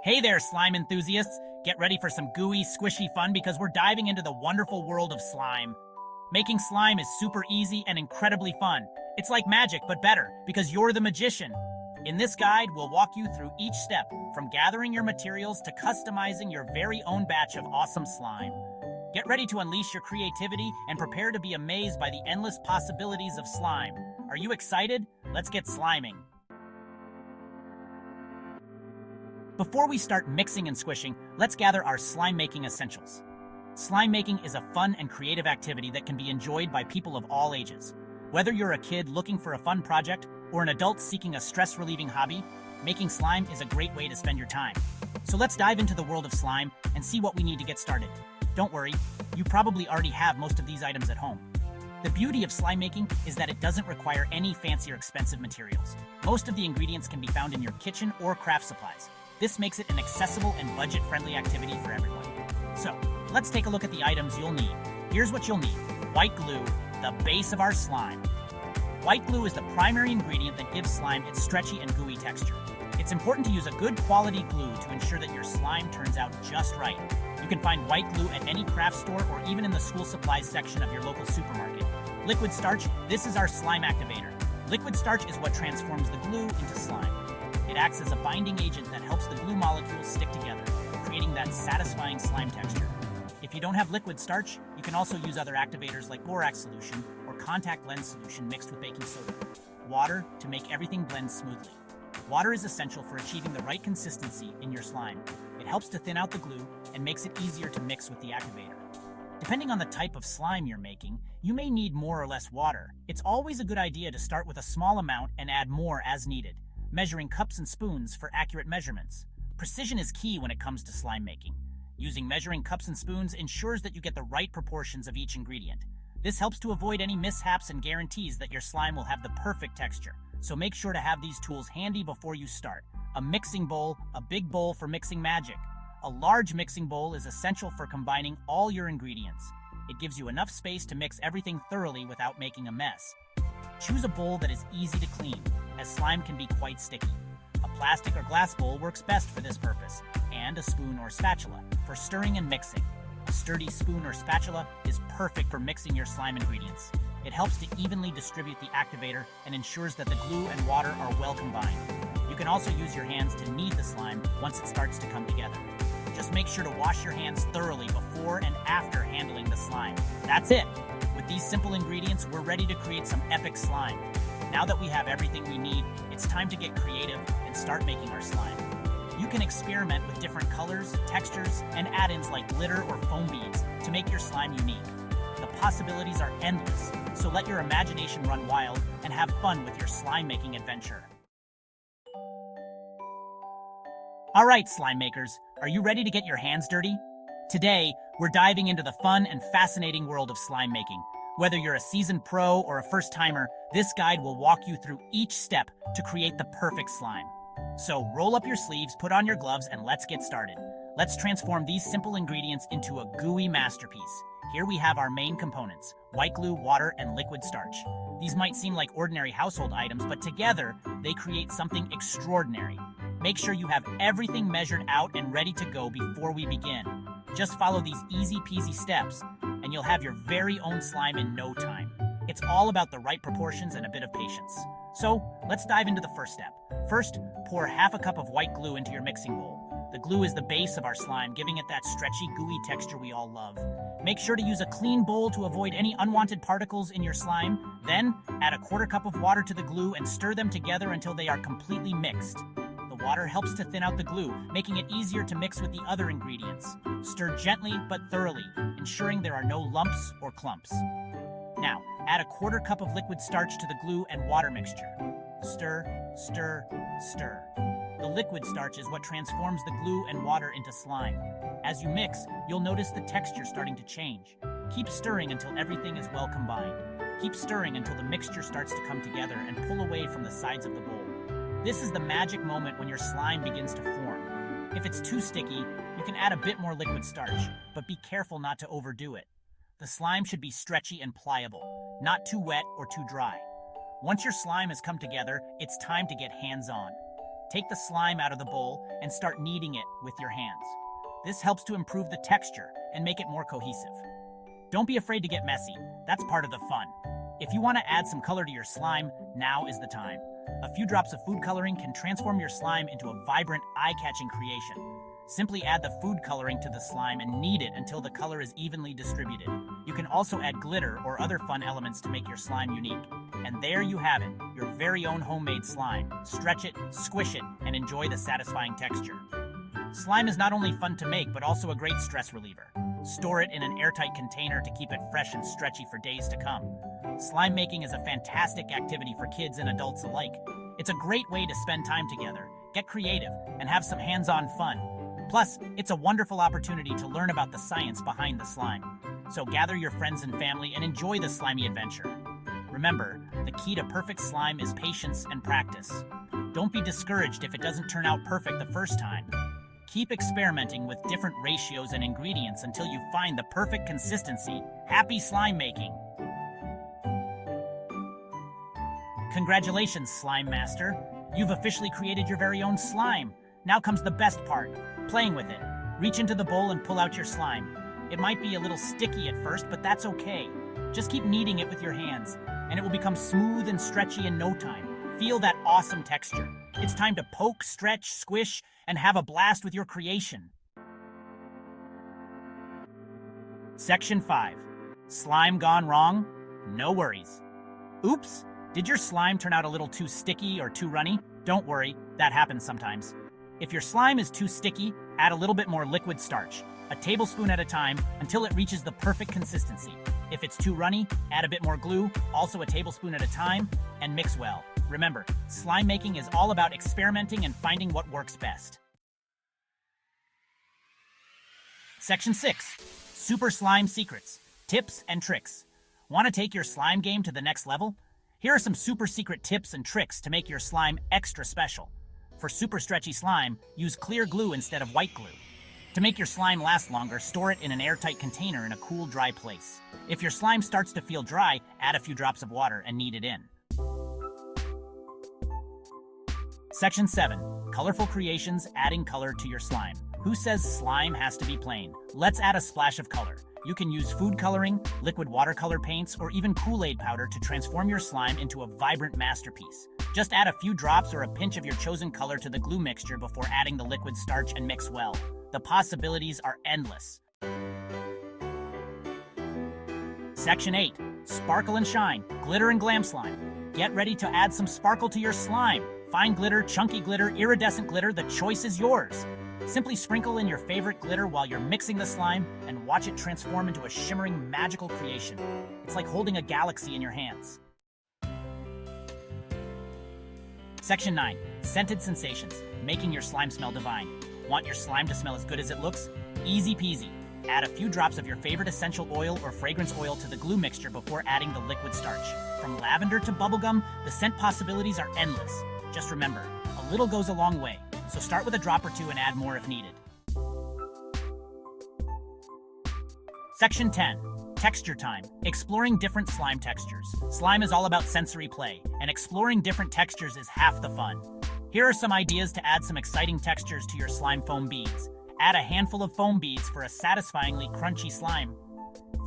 Hey there, slime enthusiasts! Get ready for some gooey, squishy fun because we're diving into the wonderful world of slime. Making slime is super easy and incredibly fun. It's like magic, but better, because you're the magician. In this guide, we'll walk you through each step, from gathering your materials to customizing your very own batch of awesome slime. Get ready to unleash your creativity and prepare to be amazed by the endless possibilities of slime. Are you excited? Let's get sliming. Before we start mixing and squishing, let's gather our slime making essentials. Slime making is a fun and creative activity that can be enjoyed by people of all ages. Whether you're a kid looking for a fun project or an adult seeking a stress-relieving hobby, making slime is a great way to spend your time. So let's dive into the world of slime and see what we need to get started. Don't worry, you probably already have most of these items at home. The beauty of slime making is that it doesn't require any fancy or expensive materials. Most of the ingredients can be found in your kitchen or craft supplies. This makes it an accessible and budget-friendly activity for everyone. So, let's take a look at the items you'll need. Here's what you'll need. White glue, the base of our slime. White glue is the primary ingredient that gives slime its stretchy and gooey texture. It's important to use a good quality glue to ensure that your slime turns out just right. You can find white glue at any craft store or even in the school supplies section of your local supermarket. Liquid starch, this is our slime activator. Liquid starch is what transforms the glue into slime. It acts as a binding agent that helps the glue molecules stick together, creating that satisfying slime texture. If you don't have liquid starch, you can also use other activators like borax solution or contact lens solution mixed with baking soda. Water to make everything blend smoothly. Water is essential for achieving the right consistency in your slime. It helps to thin out the glue and makes it easier to mix with the activator. Depending on the type of slime you're making, you may need more or less water. It's always a good idea to start with a small amount and add more as needed, measuring cups and spoons for accurate measurements. Precision is key when it comes to slime making. Using measuring cups and spoons ensures that you get the right proportions of each ingredient. This helps to avoid any mishaps and guarantees that your slime will have the perfect texture. So make sure to have these tools handy before you start. A mixing bowl, a big bowl for mixing magic. A large mixing bowl is essential for combining all your ingredients. It gives you enough space to mix everything thoroughly without making a mess. Choose a bowl that is easy to clean, as slime can be quite sticky. A plastic or glass bowl works best for this purpose, and a spoon or spatula for stirring and mixing. A sturdy spoon or spatula is perfect for mixing your slime ingredients. It helps to evenly distribute the activator and ensures that the glue and water are well combined. You can also use your hands to knead the slime once it starts to come together. Just make sure to wash your hands thoroughly before and after handling the slime. That's it! With these simple ingredients, we're ready to create some epic slime. Now that we have everything we need, it's time to get creative and start making our slime. You can experiment with different colors, textures, and add-ins like glitter or foam beads to make your slime unique. The possibilities are endless, so let your imagination run wild and have fun with your slime making adventure. Alright, slime makers, are you ready to get your hands dirty? Today, we're diving into the fun and fascinating world of slime making. Whether you're a seasoned pro or a first-timer, this guide will walk you through each step to create the perfect slime. So roll up your sleeves, put on your gloves, and let's get started. Let's transform these simple ingredients into a gooey masterpiece. Here we have our main components: white glue, water, and liquid starch. These might seem like ordinary household items, but together, they create something extraordinary. Make sure you have everything measured out and ready to go before we begin. Just follow these easy-peasy steps, and you'll have your very own slime in no time. It's all about the right proportions and a bit of patience. So, let's dive into the first step. First, pour half a cup of white glue into your mixing bowl. The glue is the base of our slime, giving it that stretchy, gooey texture we all love. Make sure to use a clean bowl to avoid any unwanted particles in your slime. Then, add a quarter cup of water to the glue and stir them together until they are completely mixed. The water helps to thin out the glue, making it easier to mix with the other ingredients. Stir gently but thoroughly, ensuring there are no lumps or clumps. Now, add a quarter cup of liquid starch to the glue and water mixture. Stir, stir, stir. The liquid starch is what transforms the glue and water into slime. As you mix, you'll notice the texture starting to change. Keep stirring until everything is well combined. Keep stirring until the mixture starts to come together and pull away from the sides of the bowl. This is the magic moment when your slime begins to form. If it's too sticky, you can add a bit more liquid starch, but be careful not to overdo it. The slime should be stretchy and pliable, not too wet or too dry. Once your slime has come together, it's time to get hands-on. take the slime out of the bowl and start kneading it with your hands. This helps to improve the texture and make it more cohesive. Don't be afraid to get messy. That's part of the fun. If you want to add some color to your slime, now is the time. A few drops of food coloring can transform your slime into a vibrant, eye-catching creation. Simply add the food coloring to the slime and knead it until the color is evenly distributed. You can also add glitter or other fun elements to make your slime unique. And there you have it, your very own homemade slime. Stretch it, squish it, and enjoy the satisfying texture. Slime is not only fun to make, but also a great stress reliever. Store it in an airtight container to keep it fresh and stretchy for days to come. Slime making is a fantastic activity for kids and adults alike. It's a great way to spend time together, get creative, and have some hands-on fun. Plus, it's a wonderful opportunity to learn about the science behind the slime. So gather your friends and family and enjoy the slimy adventure. Remember, the key to perfect slime is patience and practice. Don't be discouraged if it doesn't turn out perfect the first time. Keep experimenting with different ratios and ingredients until you find the perfect consistency. Happy slime making! Congratulations, Slime Master! You've officially created your very own slime. Now comes the best part, playing with it. Reach into the bowl and pull out your slime. It might be a little sticky at first, but that's okay. Just keep kneading it with your hands, and it will become smooth and stretchy in no time. Feel that awesome texture. It's time to poke, stretch, squish, and have a blast with your creation. Section 5. Slime gone wrong? No worries. Oops, did your slime turn out a little too sticky or too runny? Don't worry, that happens sometimes. If your slime is too sticky, add a little bit more liquid starch, a tablespoon at a time, until it reaches the perfect consistency. If it's too runny, add a bit more glue, also a tablespoon at a time, and mix well. Remember, slime making is all about experimenting and finding what works best. Section 6. Super Slime Secrets, Tips and Tricks. Want to take your slime game to the next level? Here are some super secret tips and tricks to make your slime extra special. For super stretchy slime, use clear glue instead of white glue. To make your slime last longer, store it in an airtight container in a cool, dry place. If your slime starts to feel dry, add a few drops of water and knead it in. Section 7. Colorful creations, adding color to your slime. Who says slime has to be plain? Let's add a splash of color. You can use food coloring, liquid watercolor paints, or even Kool-Aid powder to transform your slime into a vibrant masterpiece. Just add a few drops or a pinch of your chosen color to the glue mixture before adding the liquid starch and mix well. The possibilities are endless. Section 8. Sparkle and shine, glitter and glam slime. Get ready to add some sparkle to your slime. Fine glitter, chunky glitter, iridescent glitter, the choice is yours. Simply sprinkle in your favorite glitter while you're mixing the slime and watch it transform into a shimmering, magical creation. It's like holding a galaxy in your hands. Section 9. Scented sensations, making your slime smell divine. Want your slime to smell as good as it looks? Easy peasy. Add a few drops of your favorite essential oil or fragrance oil to the glue mixture before adding the liquid starch. From lavender to bubblegum, the scent possibilities are endless. Just remember, a little goes a long way, so start with a drop or two and add more if needed. Section 10. Texture time, exploring different slime textures. Slime is all about sensory play, and exploring different textures is half the fun. Here are some ideas to add some exciting textures to your slime foam beads. Add a handful of foam beads for a satisfyingly crunchy slime.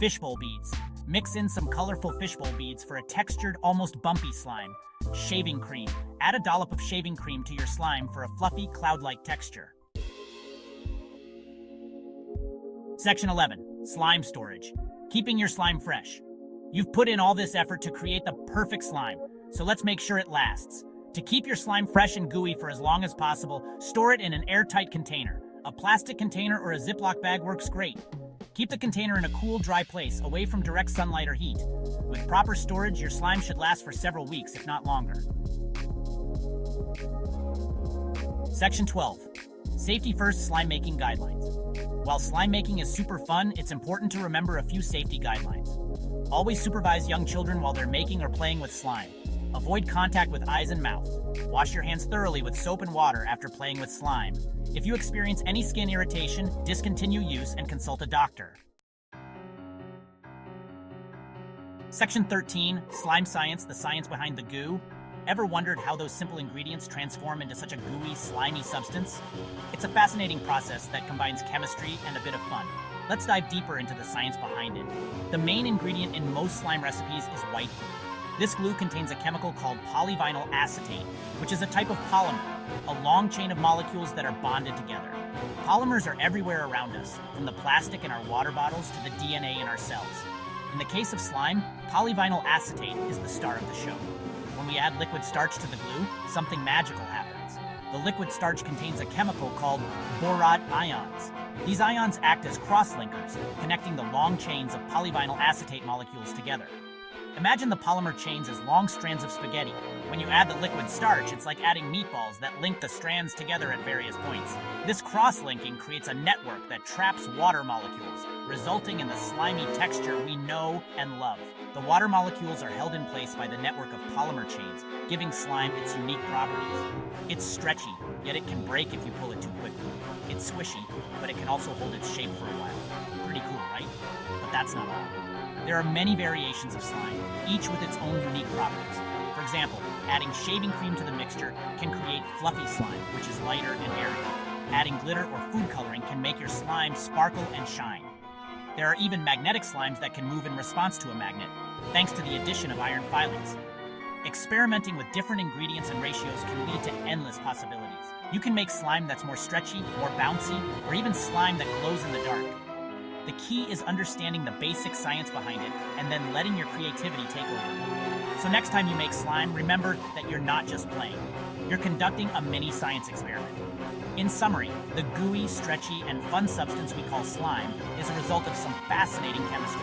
Fishbowl beads. Mix in some colorful fishbowl beads for a textured, almost bumpy slime. Shaving cream. Add a dollop of shaving cream to your slime for a fluffy, cloud-like texture. Section 11. Slime storage, keeping your slime fresh. You've put in all this effort to create the perfect slime, so let's make sure it lasts. To keep your slime fresh and gooey for as long as possible, store it in an airtight container. A plastic container or a Ziploc bag works great. Keep the container in a cool, dry place, away from direct sunlight or heat. With proper storage, your slime should last for several weeks, if not longer. Section 12. Safety First Slime Making Guidelines. While slime making is super fun, it's important to remember a few safety guidelines. Always supervise young children while they're making or playing with slime. Avoid contact with eyes and mouth. Wash your hands thoroughly with soap and water after playing with slime. If you experience any skin irritation, discontinue use and consult a doctor. Section 13, Slime Science, the science behind the goo. Ever wondered how those simple ingredients transform into such a gooey, slimy substance? It's a fascinating process that combines chemistry and a bit of fun. Let's dive deeper into the science behind it. The main ingredient in most slime recipes is white glue. This glue contains a chemical called polyvinyl acetate, which is a type of polymer, a long chain of molecules that are bonded together. Polymers are everywhere around us, from the plastic in our water bottles to the DNA in our cells. In the case of slime, polyvinyl acetate is the star of the show. When we add liquid starch to the glue, something magical happens. The liquid starch contains a chemical called borate ions. These ions act as cross-linkers, connecting the long chains of polyvinyl acetate molecules together. Imagine the polymer chains as long strands of spaghetti. When you add the liquid starch, it's like adding meatballs that link the strands together at various points. This cross-linking creates a network that traps water molecules, resulting in the slimy texture we know and love. The water molecules are held in place by the network of polymer chains, giving slime its unique properties. It's stretchy, yet it can break if you pull it too quickly. It's squishy, but it can also hold its shape for a while. Pretty cool, right? But that's not all. There are many variations of slime, each with its own unique properties. For example, adding shaving cream to the mixture can create fluffy slime, which is lighter and airy. Adding glitter or food coloring can make your slime sparkle and shine. There are even magnetic slimes that can move in response to a magnet, thanks to the addition of iron filings. Experimenting with different ingredients and ratios can lead to endless possibilities. You can make slime that's more stretchy, more bouncy, or even slime that glows in the dark. The key is understanding the basic science behind it and then letting your creativity take over. So next time you make slime, remember that you're not just playing. You're conducting a mini science experiment. In summary, the gooey, stretchy, and fun substance we call slime is a result of some fascinating chemistry.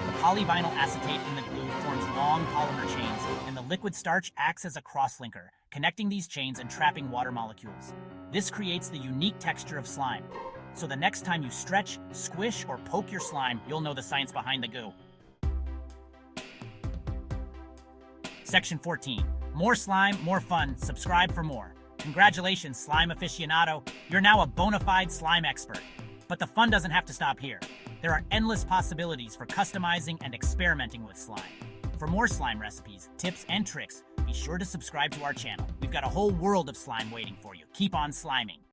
The polyvinyl acetate in the glue forms long polymer chains, and the liquid starch acts as a cross-linker, connecting these chains and trapping water molecules. This creates the unique texture of slime. So the next time you stretch, squish, or poke your slime, you'll know the science behind the goo. Section 14. More slime, more fun. Subscribe for more. Congratulations, slime aficionado. You're now a bona fide slime expert. But the fun doesn't have to stop here. There are endless possibilities for customizing and experimenting with slime. For more slime recipes, tips, and tricks, be sure to subscribe to our channel. We've got a whole world of slime waiting for you. Keep on sliming.